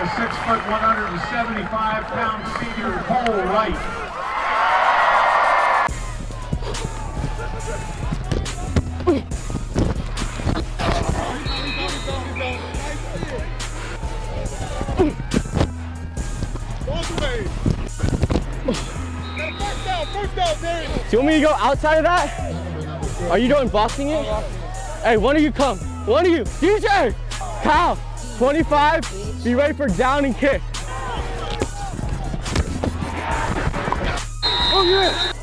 the 6', 175-pound senior Cole Wright. Do you want me to go outside of that? Are you doing boxing it? Hey, one of you come. One of you. DJ! Kyle, 25, be ready for down and kick. Oh, yeah!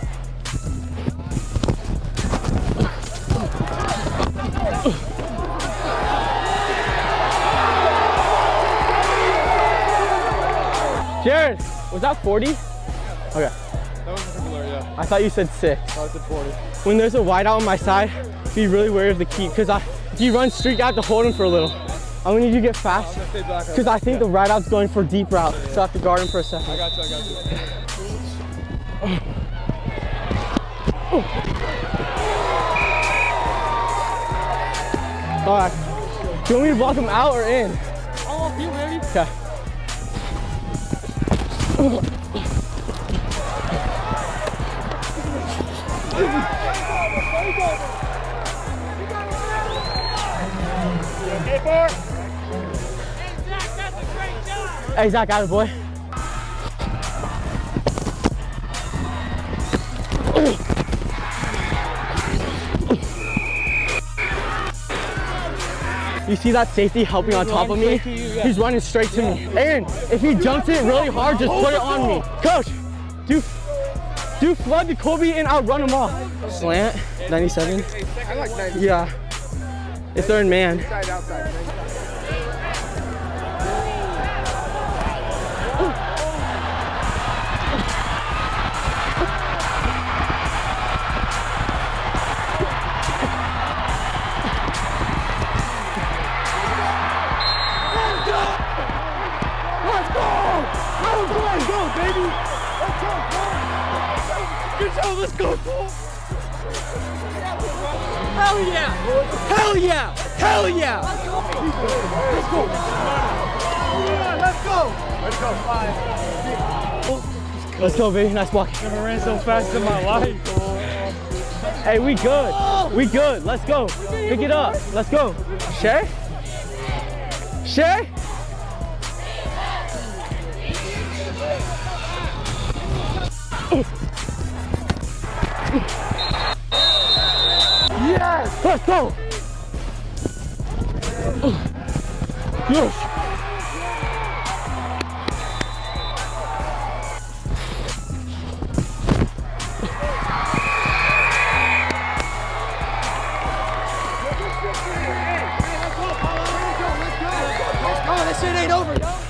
Jared, was that 40? Okay. That was a blur, yeah. I thought you said 6. I said 40. When there's a wide out on my side, be really wary of the keep, because if you run streak, I have to hold him for a little. I'm gonna need you to get fast, because I think the ride out's going for a deep route, so I have to guard him for a second. I got you, I got you. All right. Do you want me to block him out or in? All off you, baby. Okay. Hey, Zach, got it, boy. You see that safety helping on top of me? He's running straight to me. And if he jumps it really hard, just put it on me. Coach, do flood to Kobe and I'll run him off. Slant, 97. I like 90. Yeah. If they're in man. Inside, outside. Let's go, baby! Let's go, Cole! Good job, let's go, Cole! Hell yeah! Hell yeah! Hell yeah! Let's go! Let's go! Let's go, 5. Let's go, baby. Nice block. Never ran so fast in my life. Hey, we good. We good. Let's go. Pick it up. Let's go. Shay? Shay? Yes! Let's go! Yes! Let's go, this shit ain't over, yo.